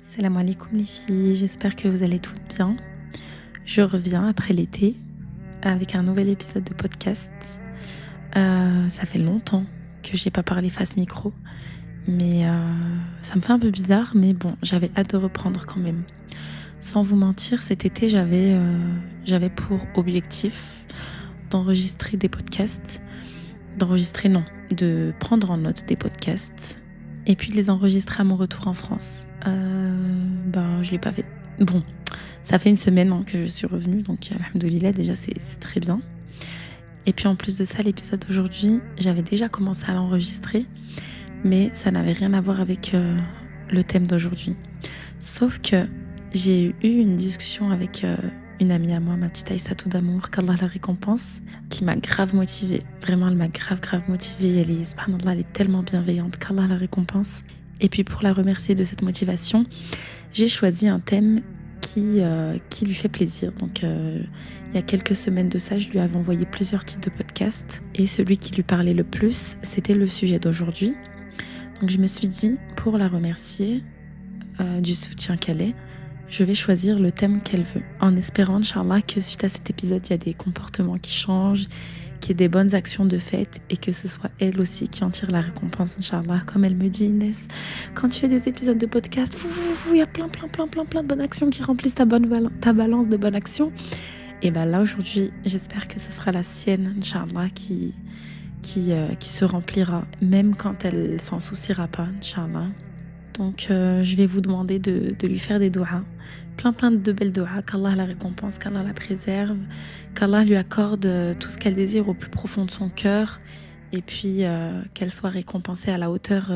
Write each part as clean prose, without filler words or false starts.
Salam alaikum les filles, j'espère que vous allez toutes bien. Je reviens après l'été avec un nouvel épisode de podcast. Ça fait longtemps que j'ai pas parlé face micro, mais ça me fait un peu bizarre, mais bon, j'avais hâte de reprendre quand même. Sans vous mentir, cet été, j'avais pour objectif d'enregistrer des podcasts. De prendre en note des podcasts et puis de les enregistrer à mon retour en France. Je l'ai pas fait. Bon, ça fait une semaine que je suis revenue, donc alhamdoulilah, déjà c'est très bien. Et puis en plus de ça, l'épisode d'aujourd'hui, j'avais déjà commencé à l'enregistrer, mais ça n'avait rien à voir avec le thème d'aujourd'hui. Sauf que j'ai eu une discussion avec une amie à moi, ma petite Aïssatou d'amour, qu'Allah la récompense, qui m'a grave motivée. Vraiment, elle m'a grave motivée. Subhanallah, elle est tellement bienveillante, qu'Allah la récompense. Et puis pour la remercier de cette motivation, j'ai choisi un thème qui lui fait plaisir. Donc il y a quelques semaines de ça, je lui avais envoyé plusieurs titres de podcasts. Et celui qui lui parlait le plus, c'était le sujet d'aujourd'hui. Donc je me suis dit, pour la remercier du soutien qu'elle est, je vais choisir le thème qu'elle veut, en espérant, Inch'Allah, que suite à cet épisode, il y a des comportements qui changent, qu'il y ait des bonnes actions de fait et que ce soit elle aussi qui en tire la récompense, Inch'Allah. Comme elle me dit, Inès, quand tu fais des épisodes de podcast, il y a plein de bonnes actions qui remplissent ta balance de bonnes actions. Et bien là, aujourd'hui, j'espère que ce sera la sienne, Inch'Allah, qui se remplira, même quand elle s'en souciera pas, Inch'Allah. Donc je vais vous demander de lui faire des doigts, plein de belles doigts, qu'Allah la récompense, qu'Allah la préserve, qu'Allah lui accorde tout ce qu'elle désire au plus profond de son cœur, et puis qu'elle soit récompensée à la hauteur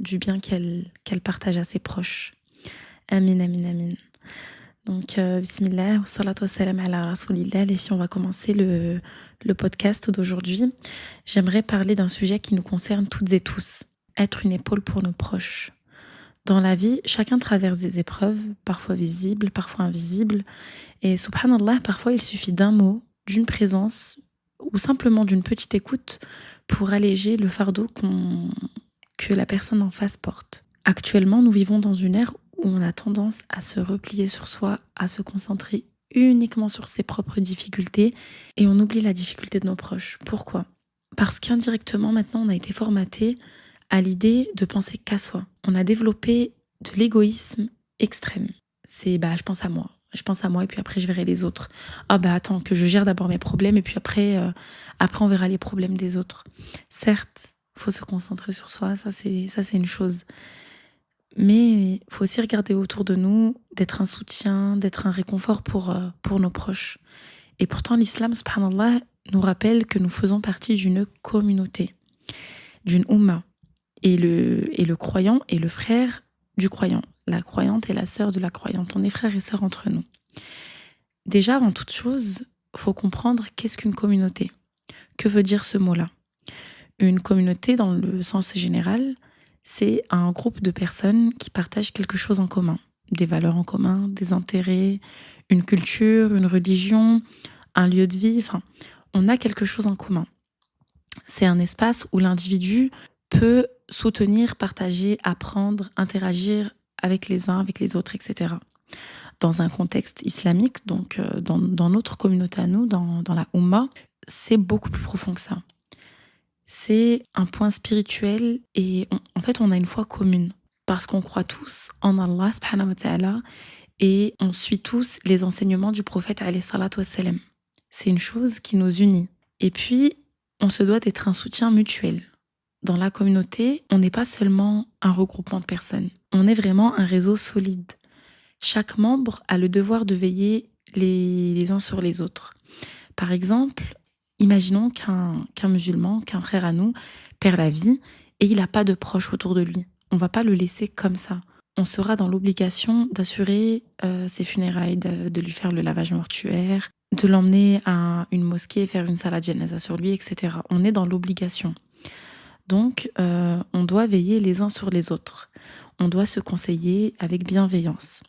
du bien qu'elle partage à ses proches. Amin, amin, amin. Donc bismillah, wa salatu wa salam ala rasoulillah. Les filles, on va commencer le podcast d'aujourd'hui. J'aimerais parler d'un sujet qui nous concerne toutes et tous, être une épaule pour nos proches. Dans la vie, chacun traverse des épreuves, parfois visibles, parfois invisibles. Et subhanallah, parfois il suffit d'un mot, d'une présence ou simplement d'une petite écoute pour alléger le fardeau que la personne en face porte. Actuellement, nous vivons dans une ère où on a tendance à se replier sur soi, à se concentrer uniquement sur ses propres difficultés et on oublie la difficulté de nos proches. Pourquoi ? Parce qu'indirectement, maintenant, on a été formaté à l'idée de penser qu'à soi. On a développé de l'égoïsme extrême. C'est je pense à moi et puis après je verrai les autres. Attends, que je gère d'abord mes problèmes et puis après on verra les problèmes des autres. Certes, faut se concentrer sur soi, ça c'est une chose. Mais il faut aussi regarder autour de nous, d'être un soutien, d'être un réconfort pour nos proches. Et pourtant l'islam, subhanallah, nous rappelle que nous faisons partie d'une communauté, d'une umma. Et le croyant est le frère du croyant. La croyante est la sœur de la croyante. On est frères et sœurs entre nous. Déjà, avant toute chose, il faut comprendre qu'est-ce qu'une communauté. Que veut dire ce mot-là ? Une communauté, dans le sens général, c'est un groupe de personnes qui partagent quelque chose en commun. Des valeurs en commun, des intérêts, une culture, une religion, un lieu de vie. Enfin, on a quelque chose en commun. C'est un espace où l'individu peut soutenir, partager, apprendre, interagir avec les uns, avec les autres, etc. Dans un contexte islamique, donc dans notre communauté à nous, dans la Oumma, c'est beaucoup plus profond que ça. C'est un point spirituel et en fait, on a une foi commune parce qu'on croit tous en Allah subhanahu wa ta'ala et on suit tous les enseignements du prophète alayhi salatu wassalam. C'est une chose qui nous unit. Et puis, on se doit d'être un soutien mutuel. Dans la communauté, on n'est pas seulement un regroupement de personnes, on est vraiment un réseau solide. Chaque membre a le devoir de veiller les uns sur les autres. Par exemple, imaginons qu'un musulman, qu'un frère à nous, perd la vie et il n'a pas de proches autour de lui. On ne va pas le laisser comme ça. On sera dans l'obligation d'assurer ses funérailles, de lui faire le lavage mortuaire, de l'emmener à une mosquée, faire une salat janaza sur lui, etc. On est dans l'obligation. Donc, on doit veiller les uns sur les autres. On doit se conseiller avec bienveillance.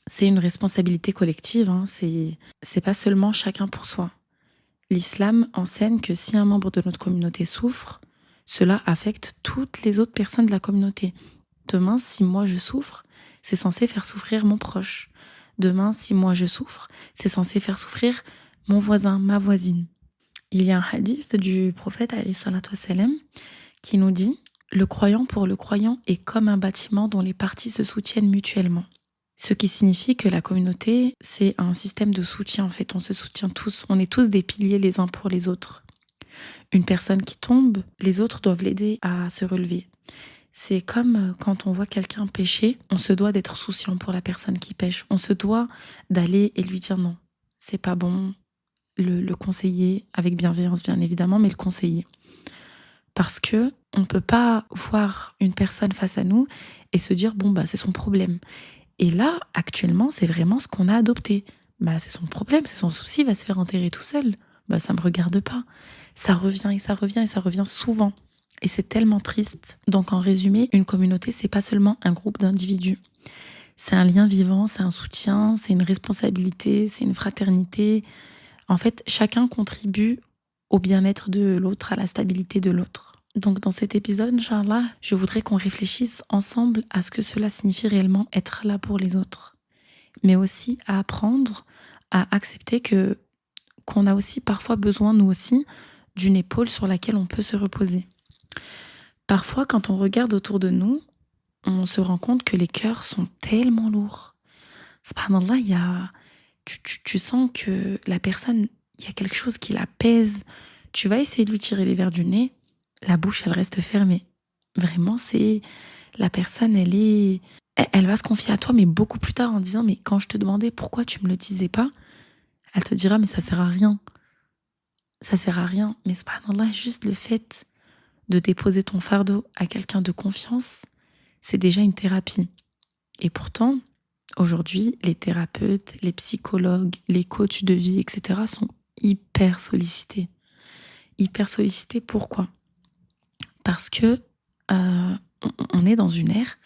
C'est une responsabilité collective, c'est pas seulement chacun pour soi. L'islam enseigne que si un membre de notre communauté souffre, cela affecte toutes les autres personnes de la communauté. Demain, si moi je souffre, c'est censé faire souffrir mon proche. Demain, si moi je souffre, c'est censé faire souffrir mon voisin, ma voisine. Il y a un hadith du prophète alayhi salatu wassalam, qui nous dit « Le croyant pour le croyant est comme un bâtiment dont les parties se soutiennent mutuellement ». Ce qui signifie que la communauté, c'est un système de soutien en fait. On se soutient tous, on est tous des piliers les uns pour les autres. Une personne qui tombe, les autres doivent l'aider à se relever. C'est comme quand on voit quelqu'un pécher, on se doit d'être souciant pour la personne qui pêche. On se doit d'aller et lui dire non, c'est pas bon, le conseiller, avec bienveillance bien évidemment, mais le conseiller. Parce que on peut pas voir une personne face à nous et se dire bon bah c'est son problème. Et là, actuellement, c'est vraiment ce qu'on a adopté. Bah c'est son problème, c'est son souci, il va se faire enterrer tout seul. Bah ça me regarde pas. Ça revient et ça revient et ça revient souvent. Et c'est tellement triste. Donc en résumé, une communauté, c'est pas seulement un groupe d'individus. C'est un lien vivant, c'est un soutien, c'est une responsabilité, c'est une fraternité. En fait, chacun contribue au bien-être de l'autre, à la stabilité de l'autre. Donc dans cet épisode, Inch'Allah, je voudrais qu'on réfléchisse ensemble à ce que cela signifie réellement être là pour les autres. Mais aussi à apprendre à accepter qu'on a aussi parfois besoin, nous aussi, d'une épaule sur laquelle on peut se reposer. Parfois, quand on regarde autour de nous, on se rend compte que les cœurs sont tellement lourds. Subhanallah, tu sens que la personne, il y a quelque chose qui la pèse. Tu vas essayer de lui tirer les verres du nez, la bouche, elle reste fermée. Vraiment, c'est la personne, elle va se confier à toi, mais beaucoup plus tard en disant, mais quand je te demandais pourquoi tu me le disais pas, elle te dira, mais ça sert à rien. Ça sert à rien. Mais subhanallah, juste le fait de déposer ton fardeau à quelqu'un de confiance, c'est déjà une thérapie. Et pourtant, aujourd'hui, les thérapeutes, les psychologues, les coachs de vie, etc. sont hyper sollicités. Hyper sollicités, pourquoi ? Parce que on est dans une ère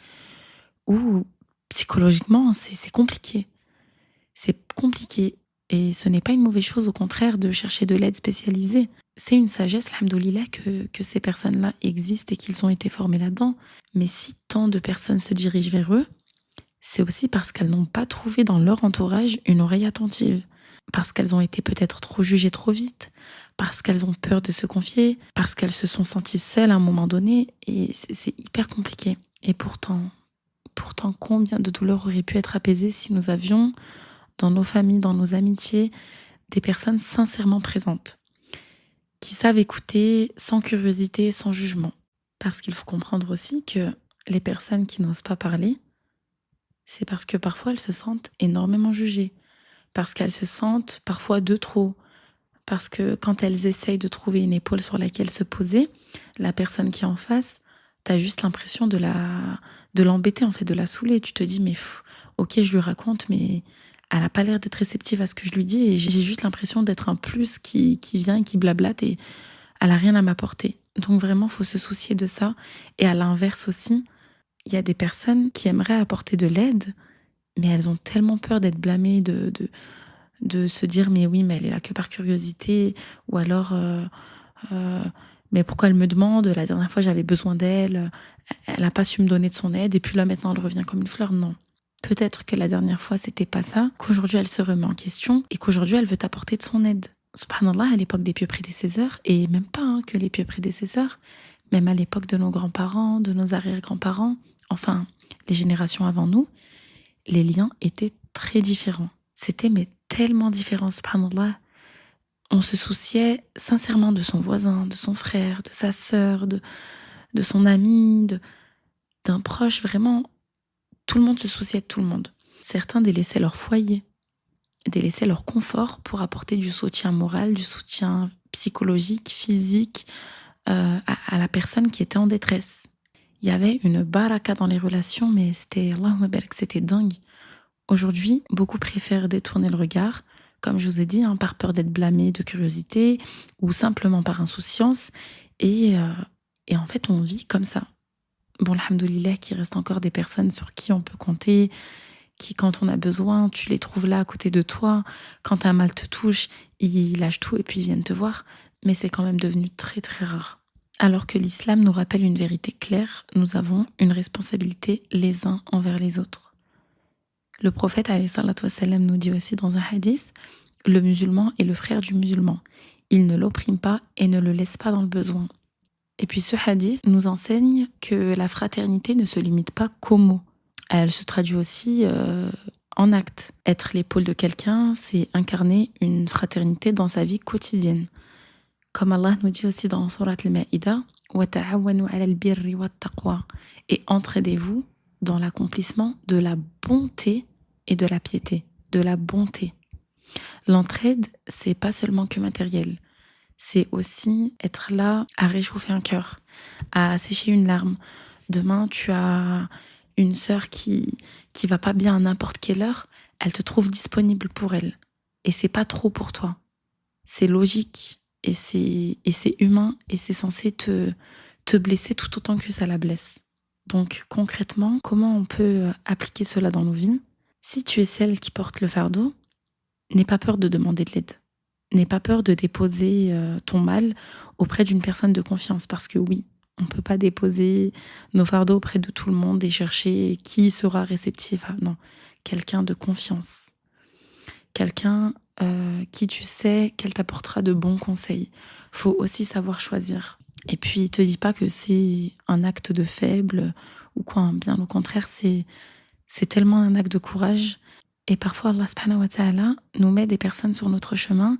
où psychologiquement, c'est compliqué. C'est compliqué. Et ce n'est pas une mauvaise chose, au contraire, de chercher de l'aide spécialisée. C'est une sagesse, alhamdoulilah, que ces personnes-là existent et qu'ils ont été formés là-dedans. Mais si tant de personnes se dirigent vers eux, c'est aussi parce qu'elles n'ont pas trouvé dans leur entourage une oreille attentive. Parce qu'elles ont été peut-être trop jugées trop vite, parce qu'elles ont peur de se confier, parce qu'elles se sont senties seules à un moment donné. Et c'est hyper compliqué. Et pourtant, combien de douleurs auraient pu être apaisées si nous avions dans nos familles, dans nos amitiés, des personnes sincèrement présentes, qui savent écouter sans curiosité, sans jugement. Parce qu'il faut comprendre aussi que les personnes qui n'osent pas parler, c'est parce que parfois elles se sentent énormément jugées, parce qu'elles se sentent parfois de trop, parce que quand elles essayent de trouver une épaule sur laquelle se poser, la personne qui est en face, t'as juste l'impression de l'embêter, en fait, de la saouler. Tu te dis, mais ok, je lui raconte, mais elle n'a pas l'air d'être réceptive à ce que je lui dis et j'ai juste l'impression d'être un plus qui vient et qui blablate et elle n'a rien à m'apporter. Donc vraiment, il faut se soucier de ça. Et à l'inverse aussi, il y a des personnes qui aimeraient apporter de l'aide, mais elles ont tellement peur d'être blâmées, de se dire mais oui, mais elle est là que par curiosité, ou alors mais pourquoi elle me demande, la dernière fois j'avais besoin d'elle, elle n'a pas su me donner de son aide et puis là maintenant elle revient comme une fleur. Non. Peut-être que la dernière fois c'était pas ça, qu'aujourd'hui elle se remet en question et qu'aujourd'hui elle veut t'apporter de son aide. Subhanallah, à l'époque des pieux prédécesseurs, et même pas que les pieux prédécesseurs, même à l'époque de nos grands-parents, de nos arrière-grands-parents, enfin les générations avant nous, les liens étaient très différents. C'était mais tellement différent, subhanallah. On se souciait sincèrement de son voisin, de son frère, de sa sœur, de son ami, d'un proche, vraiment. Tout le monde se souciait de tout le monde. Certains délaissaient leur foyer, délaissaient leur confort pour apporter du soutien moral, du soutien psychologique, physique à la personne qui était en détresse. Il y avait une baraka dans les relations, mais Allahumma barak, c'était dingue. Aujourd'hui, beaucoup préfèrent détourner le regard, comme je vous ai dit, par peur d'être blâmés, de curiosité, ou simplement par insouciance. Et en fait, on vit comme ça. Bon, alhamdoulilah, qu'il reste encore des personnes sur qui on peut compter, qui, quand on a besoin, tu les trouves là à côté de toi. Quand un mal te touche, ils lâchent tout et puis ils viennent te voir. Mais c'est quand même devenu très très rare. Alors que l'islam nous rappelle une vérité claire, nous avons une responsabilité les uns envers les autres. Le prophète alayhi salatu wassalam nous dit aussi dans un hadith, le musulman est le frère du musulman. Il ne l'opprime pas et ne le laisse pas dans le besoin. Et puis ce hadith nous enseigne que la fraternité ne se limite pas qu'aux mots. Elle se traduit aussi en actes. Être l'épaule de quelqu'un, c'est incarner une fraternité dans sa vie quotidienne. Comme Allah nous dit aussi dans Surat al-Ma'ida, وَتَعَوَّنُوا عَلَى الْبِرِّ وَالتَّقْوَى. Et entraidez-vous dans l'accomplissement de la bonté et de la piété. De la bonté. L'entraide, c'est pas seulement que matériel. C'est aussi être là à réchauffer un cœur, à sécher une larme. Demain, tu as une sœur qui va pas bien à n'importe quelle heure, elle te trouve disponible pour elle. Et c'est pas trop pour toi. C'est logique et c'est humain et c'est censé te blesser tout autant que ça la blesse. Donc concrètement, comment on peut appliquer cela dans nos vies? Si tu es celle qui porte le fardeau, n'aie pas peur de demander de l'aide. N'aie pas peur de déposer ton mal auprès d'une personne de confiance. Parce que oui, on ne peut pas déposer nos fardeaux auprès de tout le monde et chercher qui sera réceptif. Ah, non, quelqu'un de confiance. Quelqu'un qui tu sais qu'elle t'apportera de bons conseils. Faut aussi savoir choisir. Et puis, te dis pas que c'est un acte de faible ou quoi. Bien au contraire, c'est tellement un acte de courage. Et parfois, Allah subhanahu wa ta'ala nous met des personnes sur notre chemin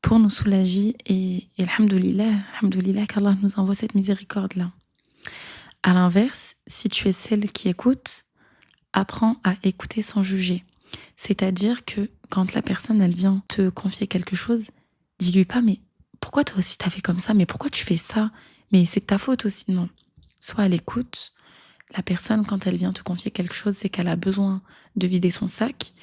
pour nous soulager. Et alhamdoulilah qu'Allah nous envoie cette miséricorde-là. À l'inverse, si tu es celle qui écoute, apprends à écouter sans juger. C'est-à-dire que quand la personne, elle vient te confier quelque chose, dis-lui pas, mais pourquoi toi aussi t'as fait comme ça? Mais pourquoi tu fais ça? Mais c'est de ta faute aussi, non. Soit elle écoute. La personne, quand elle vient te confier quelque chose, c'est qu'elle a besoin de vider son sac.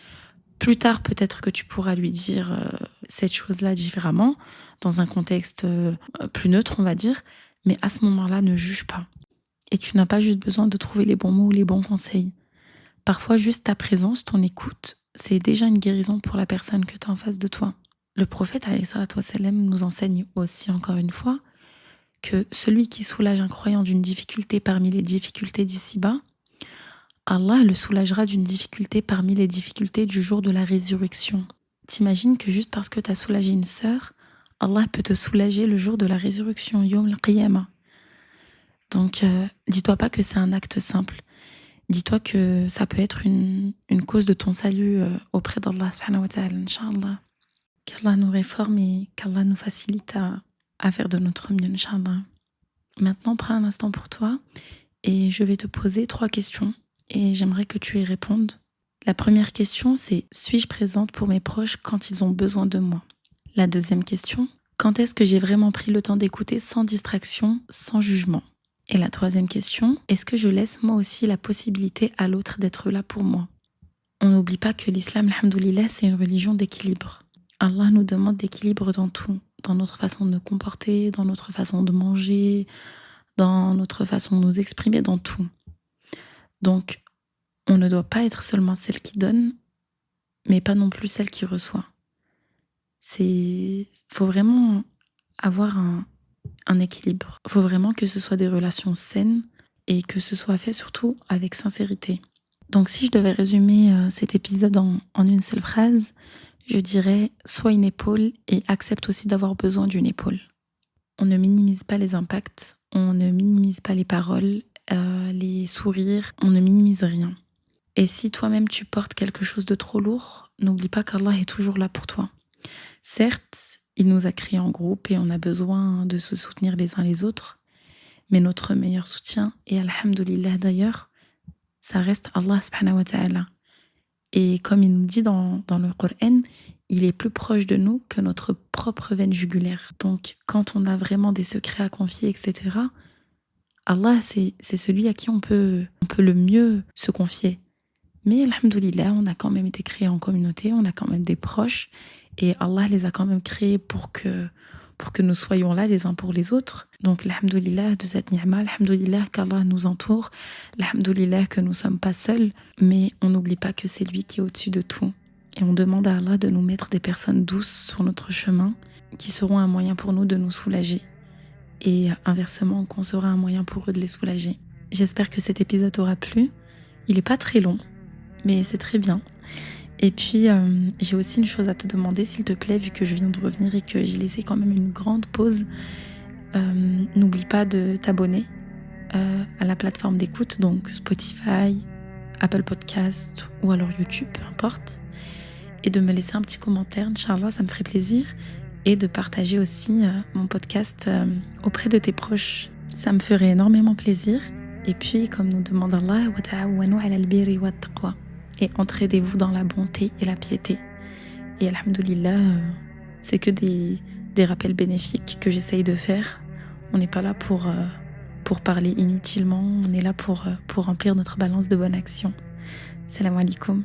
Plus tard, peut-être que tu pourras lui dire cette chose-là différemment, dans un contexte plus neutre, on va dire. Mais à ce moment-là, ne juge pas. Et tu n'as pas juste besoin de trouver les bons mots ou les bons conseils. Parfois, juste ta présence, ton écoute, c'est déjà une guérison pour la personne que tu as en face de toi. Le prophète, alayhi salatu wassalam, nous enseigne aussi, encore une fois, que celui qui soulage un croyant d'une difficulté parmi les difficultés d'ici-bas, Allah le soulagera d'une difficulté parmi les difficultés du jour de la résurrection. T'imagines que juste parce que tu as soulagé une sœur, Allah peut te soulager le jour de la résurrection, Yawm al-Qiyamah. Donc, dis-toi pas que c'est un acte simple. Dis-toi que ça peut être une cause de ton salut auprès d'Allah subhanahu wa ta'ala, Inch'Allah. Qu'Allah nous réforme et qu'Allah nous facilite à faire de notre mieux, Inch'Allah. Maintenant, prends un instant pour toi et je vais te poser 3 questions et j'aimerais que tu y répondes. La première question, c'est: suis-je présente pour mes proches quand ils ont besoin de moi? La deuxième question: quand est-ce que j'ai vraiment pris le temps d'écouter sans distraction, sans jugement? Et la troisième question: est-ce que je laisse moi aussi la possibilité à l'autre d'être là pour moi? On n'oublie pas que l'islam, alhamdoulilah, c'est une religion d'équilibre. Allah nous demande d'équilibre dans tout, dans notre façon de nous comporter, dans notre façon de manger, dans notre façon de nous exprimer, dans tout. Donc, on ne doit pas être seulement celle qui donne, mais pas non plus celle qui reçoit. Faut vraiment avoir un équilibre. Il faut vraiment que ce soit des relations saines et que ce soit fait surtout avec sincérité. Donc si je devais résumer cet épisode en une seule phrase, je dirais: sois une épaule et accepte aussi d'avoir besoin d'une épaule. On ne minimise pas les impacts, on ne minimise pas les paroles, les sourires, on ne minimise rien. Et si toi-même tu portes quelque chose de trop lourd, n'oublie pas qu'Allah est toujours là pour toi. Certes, il nous a créés en groupe et on a besoin de se soutenir les uns les autres, mais notre meilleur soutien, et alhamdoulilah d'ailleurs, ça reste Allah subhanahu wa ta'ala. Et comme il nous dit dans le Coran, il est plus proche de nous que notre propre veine jugulaire. Donc quand on a vraiment des secrets à confier, etc., Allah, c'est celui à qui on peut le mieux se confier. Mais alhamdoulilah, on a quand même été créés en communauté, on a quand même des proches, et Allah les a quand même créés pour que nous soyons là les uns pour les autres. Donc alhamdoulilah de cette ni'ma, alhamdoulilah qu'Allah nous entoure, alhamdoulilah que nous ne sommes pas seuls, mais on n'oublie pas que c'est lui qui est au-dessus de tout. Et on demande à Allah de nous mettre des personnes douces sur notre chemin, qui seront un moyen pour nous de nous soulager. Et inversement, qu'on sera un moyen pour eux de les soulager. J'espère que cet épisode t'aura plu. Il n'est pas très long, mais c'est très bien. Et puis, j'ai aussi une chose à te demander, s'il te plaît, vu que je viens de revenir et que j'ai laissé quand même une grande pause. N'oublie pas de t'abonner à la plateforme d'écoute, donc Spotify, Apple Podcast ou alors YouTube, peu importe. Et de me laisser un petit commentaire, Inch'Allah, ça me ferait plaisir. Et de partager aussi mon podcast auprès de tes proches. Ça me ferait énormément plaisir. Et puis, comme nous demande Allah, wa ta'awanu 'ala al-birri wat taqwa. Et entraidez-vous dans la bonté et la piété. Et alhamdoulilah, c'est que des rappels bénéfiques que j'essaye de faire. On n'est pas là pour parler inutilement, on est là pour remplir notre balance de bonnes actions. Salam alaikum.